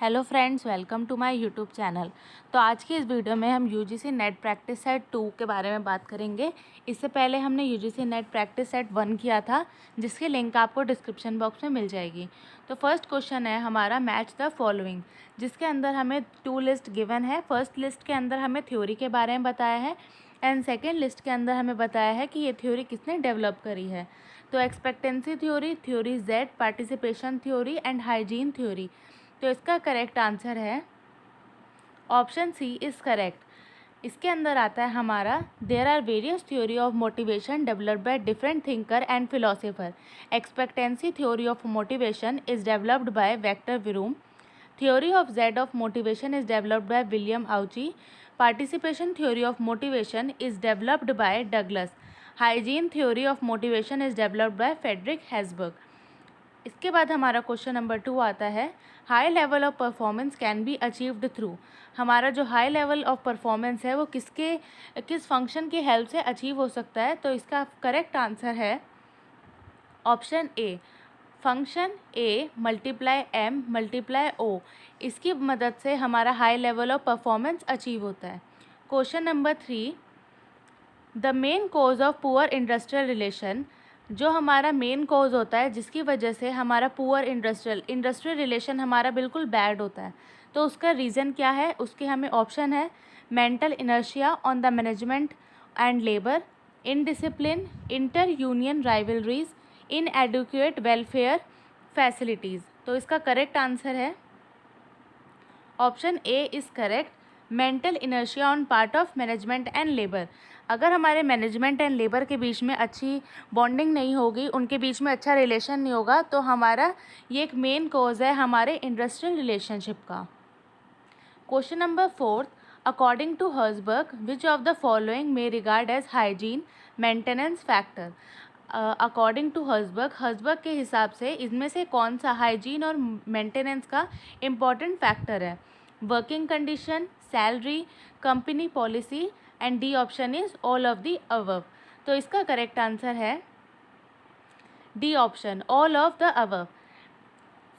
Hello friends, welcome to my YouTube channel. तो आज की इस वीडियो में हम यूजीसी नेट प्रैक्टिस सेट 2 के बारे में बात करेंगे। इससे पहले हमने यूजीसी नेट प्रैक्टिस सेट 1 किया था, जिसकी लिंक आपको डिस्क्रिप्शन बॉक्स में मिल जाएगी। तो फर्स्ट क्वेश्चन है हमारा मैच द फॉलोइंग, जिसके अंदर हमें 2 लिस्ट गिवन है। फर्स्ट लिस्ट के अंदर हमें थ्योरी के बारे में बताया है एंड सेकेंड लिस्ट के अंदर हमें बताया है कि ये थ्योरी किसने डेवलप करी है। तो expectancy theory, theory Z, participation theory and hygiene theory. तो इसका करेक्ट आंसर है ऑप्शन सी इज़ करेक्ट। इसके अंदर आता है हमारा there are various theory of motivation developed by different thinker and philosopher. Expectancy theory of motivation is developed by Victor Vroom. Theory of Z of motivation is developed by William Ouchi. Participation theory of motivation is developed by Douglas. Hygiene theory of motivation is developed by Frederick Herzberg. इसके बाद हमारा question number 2 आता है high level of performance can be achieved through. हमारा जो high level of performance है वो किस फंक्शन की हेल्प से अचीव हो सकता है। तो इसका करेक्ट आंसर है option A, function A multiply M multiply O. इसकी मदद से हमारा high level of performance achieve होता है। Question number 3, the main cause of poor industrial relation. जो हमारा मेन कॉज होता है जिसकी वजह से हमारा पुअर इंडस्ट्रियल रिलेशन हमारा बिल्कुल बैड होता है, तो उसका रीज़न क्या है। उसके हमें ऑप्शन है mental inertia on the management and labour, indiscipline, inter union rivalries, inadequate welfare facilities. तो इसका करेक्ट आंसर है option A is correct, mental inertia on part of management and labour. अगर हमारे मैनेजमेंट एंड लेबर के बीच में अच्छी bonding नहीं होगी, उनके बीच में अच्छा रिलेशन नहीं होगा, तो हमारा ये एक मेन कॉज है हमारे इंडस्ट्रियल रिलेशनशिप का। Question number 4, according to Herzberg which of the following may regard as hygiene maintenance factor. According to Herzberg के हिसाब से इनमें से कौन सा हाइजीन और मेंटेनेंस का इम्पॉर्टेंट फैक्टर है। Working condition, salary, company policy and D option is all of the above. तो इसका करेक्ट आंसर है D option, all of the above.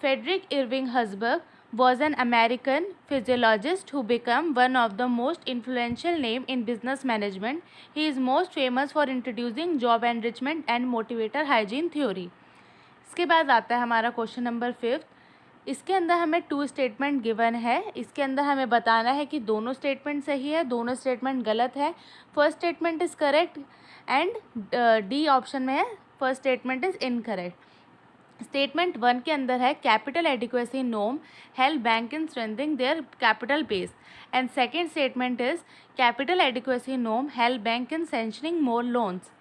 Frederick Irving Herzberg was an American physiologist who became one of the most influential name in business management. He is most famous for introducing job enrichment and motivator hygiene theory. इसके बाद आता है हमारा question number 5। इसके अंदर हमें 2 statement given है। इसके अंदर हमें बताना है कि दोनों स्टेटमेंट सही है, दोनों स्टेटमेंट गलत है। First statement is correct and D option में है first statement is incorrect. Statement 1 के अंदर है capital adequacy norm help bank in strengthening their capital base and second statement is capital adequacy norm help bank in sanctioning more loans.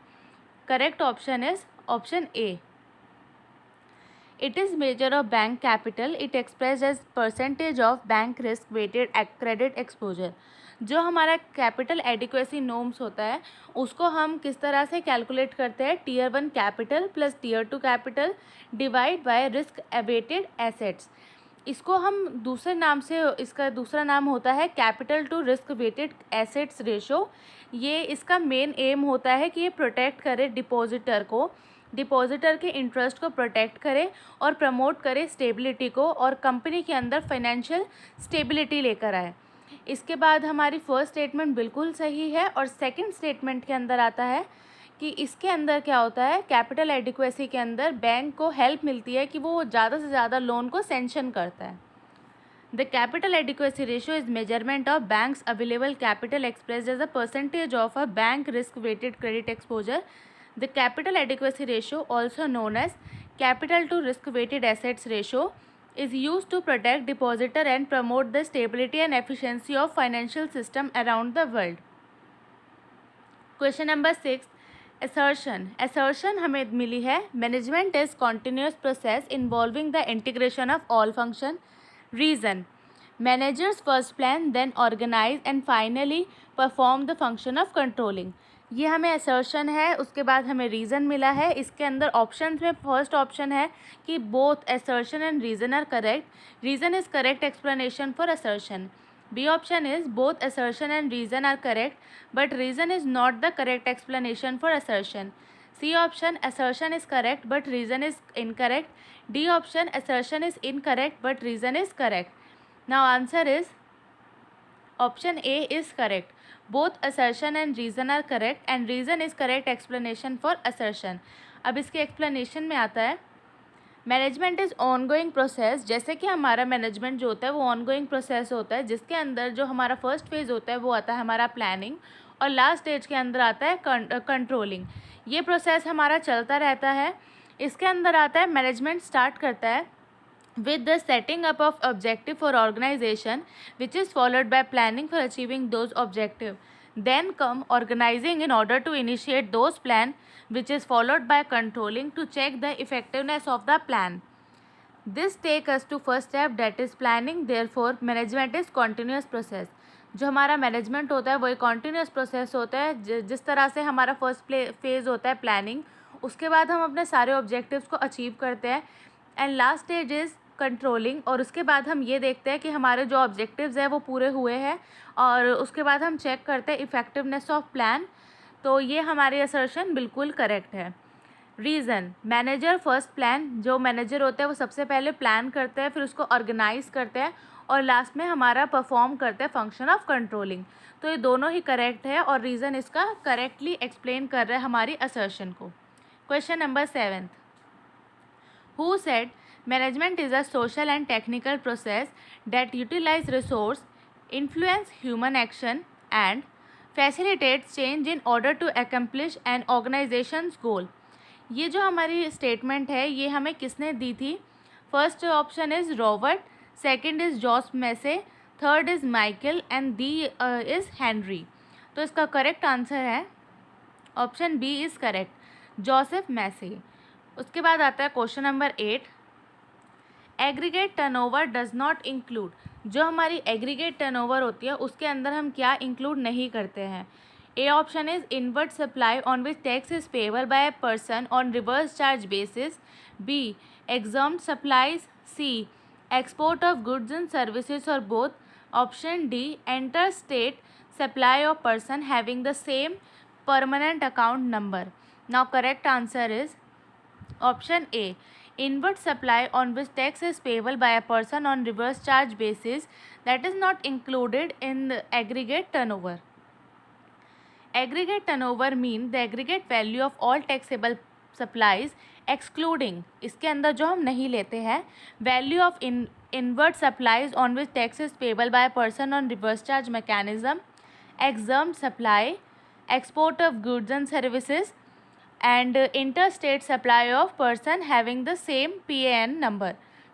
Correct option is option A. It is measure of bank capital. It expressed as percentage of bank risk weighted credit exposure. जो हमारा capital adequacy norms होता है उसको हम किस तरह से calculate करते हैं, tier 1 capital plus tier 2 capital divide by risk weighted assets. इसको हम दूसरे नाम से, इसका दूसरा नाम होता है capital to risk weighted assets ratio. ये इसका मेन एम होता है कि ये प्रोटेक्ट करे डिपॉजिटर को, डिपॉजिटर के इंटरेस्ट को प्रोटेक्ट करे और प्रमोट करे स्टेबिलिटी को और कंपनी के अंदर फाइनेंशियल स्टेबिलिटी लेकर आए। इसके बाद हमारी फर्स्ट स्टेटमेंट बिल्कुल सही है और सेकंड स्टेटमेंट के अंदर आता है कि इसके अंदर क्या होता है, कैपिटल एडिक्वेसी के अंदर बैंक को हेल्प मिलती है कि वो ज़्यादा से ज़्यादा लोन को सैंक्शन करता है। The capital adequacy ratio is measurement of banks available capital expressed as a percentage of a bank risk weighted credit exposure. The capital adequacy ratio, also known as capital to risk weighted assets ratio, is used to protect depositor and promote the stability and efficiency of financial system around the world. Question number 6, assertion. Assertion हमें मिली है management is continuous process involving the integration of all function. Reason, managers first plan then organize and finally perform the function of controlling. ये हमें assertion है, उसके बाद हमें reason मिला है। इसके अंदर ऑप्शन में फर्स्ट ऑप्शन है कि both assertion and reason are correct. Reason is correct explanation for assertion. B option is both assertion and reason are correct but reason is not the correct explanation for assertion. C option assertion is correct but reason is incorrect. D option assertion is incorrect but reason is correct. Now answer is option A is correct. Both assertion and reason are correct and reason is correct explanation for assertion. अब इसके explanation में आता है management is ongoing process. जैसे कि हमारा management जो होता है वो ऑनगोइंग प्रोसेस होता है, जिसके अंदर जो हमारा फर्स्ट फेज़ होता है वो आता है हमारा प्लानिंग, और लास्ट स्टेज के अंदर आता है कंट्रोलिंग. ये प्रोसेस हमारा चलता रहता है. इसके अंदर आता है मैनेजमेंट स्टार्ट करता है with the setting up of objective for organization, which is followed by planning for achieving those objective. Then come organizing in order to initiate those plan, which is followed by controlling to check the effectiveness of the plan. This take us to first step, that is planning. Therefore management is continuous process. जो हमारा management होता है वो एक continuous process होता है. जिस तरह से हमारा फर्स्ट फेज़ होता है प्लानिंग, उसके बाद हम अपने सारे ऑब्जेक्टिव्स को अचीव करते हैं, and last stage is controlling. और उसके बाद हम ये देखते हैं कि हमारे जो ऑब्जेक्टिव्स हैं वो पूरे हुए हैं, और उसके बाद हम चेक करते हैं इफ़ेक्टिवनेस ऑफ प्लान. तो ये हमारी असर्शन बिल्कुल करेक्ट है. Reason, manager first plan. जो मैनेजर होते हैं वो सबसे पहले प्लान करते हैं, फिर उसको ऑर्गेनाइज करते हैं, और लास्ट में हमारा परफॉर्म करते हैं फंक्शन ऑफ कंट्रोलिंग. तो ये दोनों ही करेक्ट है, और रीज़न इसका करेक्टली एक्सप्लेन कर रहा है हमारी असर्शन को. Question number 7. Who said management is a social and technical process that utilize resource, influence human action and facilitates change in order to accomplish an organization's goal. ये जो हमारी statement है ये हमें किसने दी थी? First option is Robert, second is Joss Massie, third is Michael and D is Henry. तो इसका करेक्ट आंसर है option B is correct, Joseph Massie. उसके बाद आता है question number 8. Aggregate turnover does not include. जो हमारी एग्रीगेट टर्नओवर होती है उसके अंदर हम क्या इंक्लूड नहीं करते हैं? A option is inward supply on which tax is payable by a person on reverse charge basis. B exempt supplies. C export of goods and services और both. Option D inter state supply of person having the same permanent account number. Now correct answer is option A, inward supply on which tax is payable by a person on reverse charge basis, that is not included in the aggregate turnover. Aggregate turnover mean the aggregate value of all taxable supplies excluding, इसके अंदर जो हम नहीं लेते हैं, value of inward supplies on which tax is payable by a person on reverse charge mechanism, exempt supply, export of goods and services, and interstate supply of person having the same PAN number.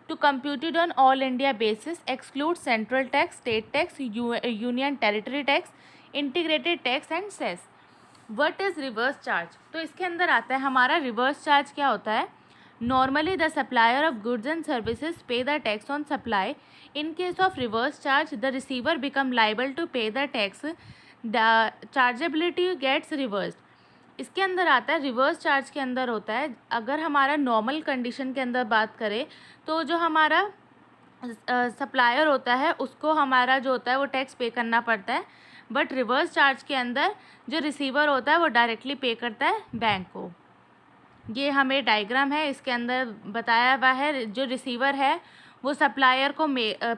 To compute it on all India basis, exclude central tax, state tax, union territory tax, integrated tax and cess. What is reverse charge? तो इसके अंदर आता है हमारा reverse charge. क्या होता है? Normally the supplier of goods and services pay the tax on supply. In case of reverse charge, the receiver become liable to pay the tax. The chargeability gets reversed. इसके अंदर आता है reverse charge. के अंदर होता है अगर हमारा नॉर्मल कंडीशन के अंदर बात करें तो जो हमारा सप्लायर होता है उसको हमारा जो होता है वो टैक्स पे करना पड़ता है, बट रिवर्स चार्ज के अंदर जो रिसीवर होता है वो डायरेक्टली पे करता है बैंक को. ये हमें डायग्राम है, इसके अंदर बताया हुआ है जो रिसीवर है वो सप्लायर को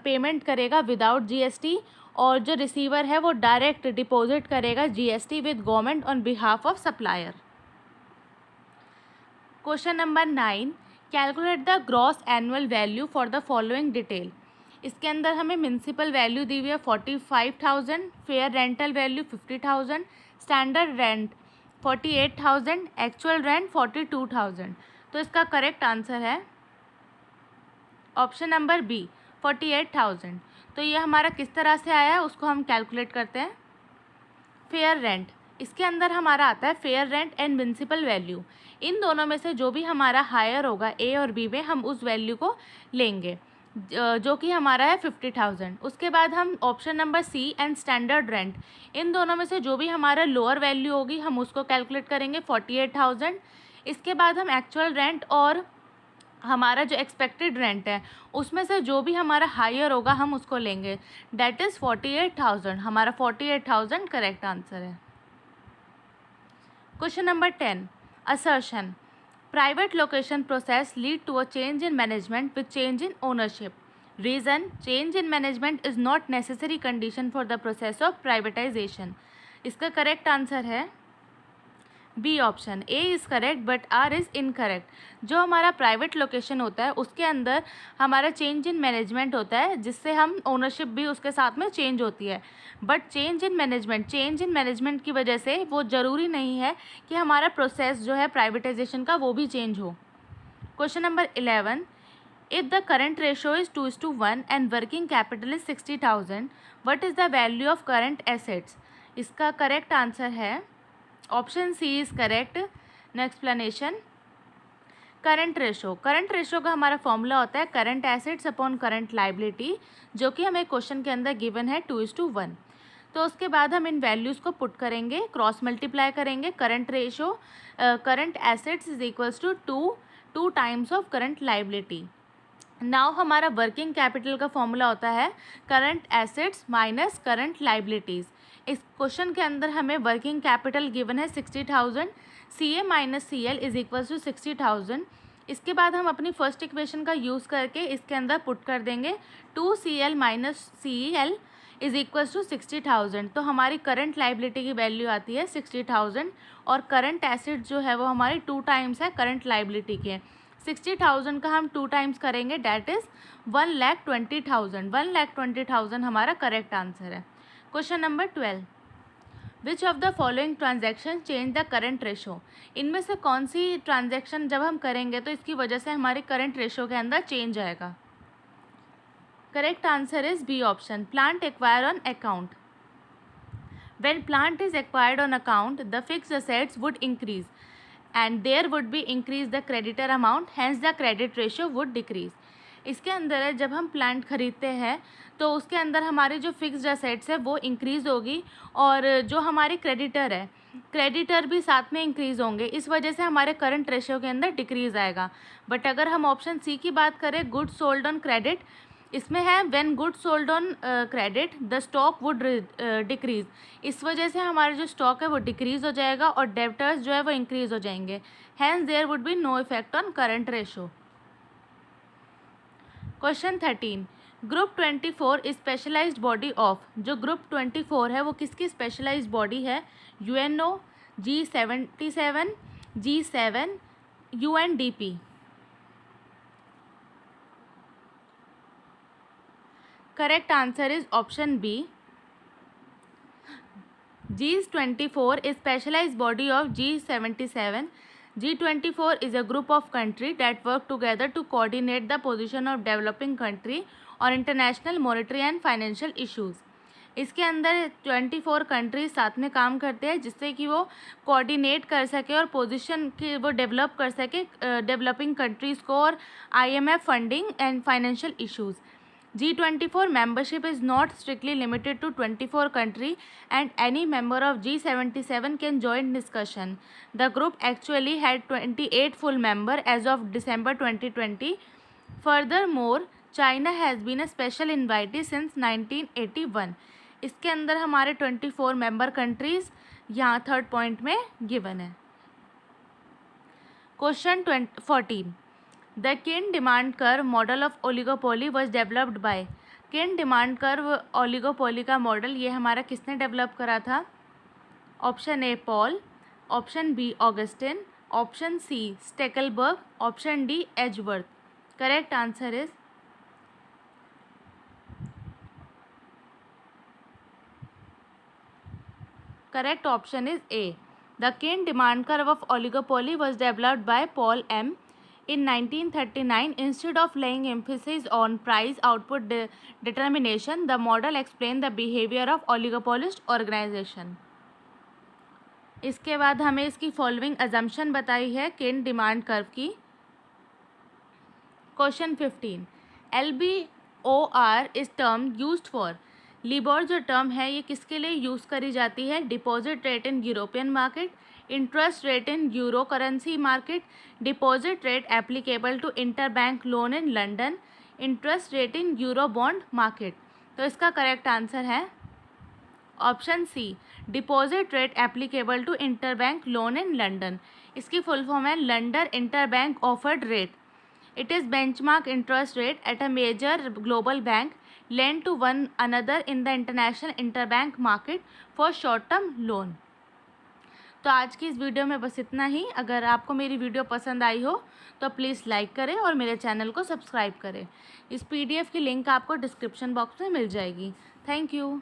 पेमेंट करेगा विदाउट जीएसटी, और जो रिसीवर है वो डायरेक्ट डिपॉजिट करेगा GST with government on behalf of supplier. Question number 9. Calculate the gross annual value for the following detail. इसके अंदर हमें म्यूनसिपल वैल्यू दी हुई है 45,000, fair rental value 50,000, standard rent 48,000, actual rent 42,000. तो इसका करेक्ट आंसर है option number B 48,000. तो ये हमारा किस तरह से आया है उसको हम कैलकुलेट करते हैं. फेयर रेंट, इसके अंदर हमारा आता है fair rent and municipal value. इन दोनों में से जो भी हमारा हायर होगा ए और बी में हम उस वैल्यू को लेंगे जो कि हमारा है 50,000. उसके बाद हम option number C and standard rent, इन दोनों में से जो भी हमारा लोअर वैल्यू होगी हम उसको कैलकुलेट करेंगे 48,000. इसके बाद हम एक्चुअल रेंट और हमारा जो एक्सपेक्टेड रेंट है उसमें से जो भी हमारा हायर होगा हम उसको लेंगे, डैट इज़ 48,000. हमारा 48,000 करेक्ट आंसर है. Question number 10. Assertion. Private location process lead to a change in management with change in ownership. Reason, change in management is not necessary condition for the process of privatisation. इसका correct answer है B option. A is correct but R is incorrect. जो हमारा private location होता है उसके अंदर हमारा change in management होता है, जिससे हम ओनरशिप भी उसके साथ में चेंज होती है। बट चेंज इन मैनेजमेंट की वजह से वो ज़रूरी नहीं है कि हमारा प्रोसेस जो है प्राइवेटाइजेशन का वो भी चेंज हो। Question number 11, if the current ratio is 2:1 and working capital is 60,000, what is the value of current assets? इसका करेक्ट आंसर है option C is correct. No explanation. Current ratio का हमारा फॉर्मूला होता है current assets upon current liability, जो कि हमें question के अंदर गिवन है 2:1। तो उसके बाद हम इन वैल्यूज़ को पुट करेंगे, क्रॉस मल्टीप्लाई करेंगे। Current assets is equals to two times of current liability. Now हमारा वर्किंग कैपिटल का फॉर्मूला होता है current assets minus current liabilities. इस क्वेश्चन के अंदर हमें वर्किंग कैपिटल गिवन है 60,000, C A minus C L is equals to 60,000। इसके बाद हम अपनी फर्स्ट इक्वेशन का यूज़ करके इसके अंदर पुट कर देंगे 2CL minus CL is equals to 60,000। तो हमारी करंट लाइबिलिटी की वैल्यू आती है 60,000 और करंट एसेट जो है वो हमारी 2 टाइम्स है करंट लाइबिलिटी के। 60,000 का हम 2 टाइम्स करेंगे, डैट इज़ 1,20,000। 1,20,000 हमारा करेक्ट आंसर है। Question number 12, which of the following transaction change the current ratio? इनमें से कौन सी ट्रांजेक्शन जब हम करेंगे तो इसकी वजह से हमारे करंट रेशो के अंदर चेंज आएगा? Correct answer is B option, plant acquire on account. When plant is acquired on account, the fixed assets would increase and there would be increase the creditor amount, hence the credit ratio would decrease. इसके अंदर है जब हम plant खरीदते हैं तो उसके अंदर हमारे जो फिक्स्ड असेट्स है वो इंक्रीज़ होगी और जो हमारे क्रेडिटर भी साथ में इंक्रीज़ होंगे, इस वजह से हमारे करंट रेशियो के अंदर डिक्रीज़ आएगा। बट अगर हम ऑप्शन सी की बात करें, गुड्स सोल्ड ऑन क्रेडिट, इसमें है when goods sold on credit the stock would decrease, इस वजह से हमारा जो स्टॉक है वो डिक्रीज़ हो जाएगा और डेब्टर्स जो है वो इंक्रीज़ हो जाएंगे, hence there would be no effect on current ratio. Question 13, group 24 is specialised body of. जो ग्रुप 24 है वो किसकी स्पेशलाइज्ड बॉडी है? UNO, G77, G7, UNDP। Correct answer is option B. G24 is specialized body of G77. G24 is a group of countries that work together to coordinate the position of developing country on international monetary and financial issues. इसके अंदर 24 countries साथ में काम करते हैं जिससे कि वो कोऑर्डिनेट कर सके और पोजीशन की वो डेवलप कर सके डेवलपिंग कंट्रीज़ को और IMF funding and financial issues. G24 membership is not strictly limited to 24 countries and any member of G77 can join discussion. The group actually had 28 full members as of December 2020. Furthermore, China has been a special invitee since 1981. इसके अंदर हमारे 24 member countries यहाँ third point में given है। Question 14, The Kinn demand curve model of oligopoly was developed by। Kinn demand curve oligopoly का model ये हमारा किसने डेवलप करा था? Option A Paul, option B Augustin, option C Stackelberg, option D Edgeworth. Correct answer is correct option is A. The Kinn demand curve of oligopoly was developed by Paul M. In 1939, instead of laying emphasis on price output determination, the model explained the behavior of oligopolist organization. इसके बाद हमें इसकी following assumption बताई है किन demand curve की। Question 15, LBOR is term used for. LIBOR जो term है ये किसके लिए यूज़ करी जाती है? Deposit rate in European market, interest rate in euro currency market, deposit rate applicable to interbank loan in London, interest rate in euro bond market. तो इसका करेक्ट आंसर है option C, deposit rate applicable to interbank loan in London. इसकी full form है London interbank offered rate. It is benchmark interest rate at a major global bank lend to one another in the international interbank market for short term loan. तो आज की इस video में बस इतना ही। अगर आपको मेरी वीडियो पसंद आई हो तो प्लीज़ लाइक करें और मेरे चैनल को सब्सक्राइब करें। इस PDF की लिंक आपको डिस्क्रिप्शन बॉक्स में मिल जाएगी। Thank you.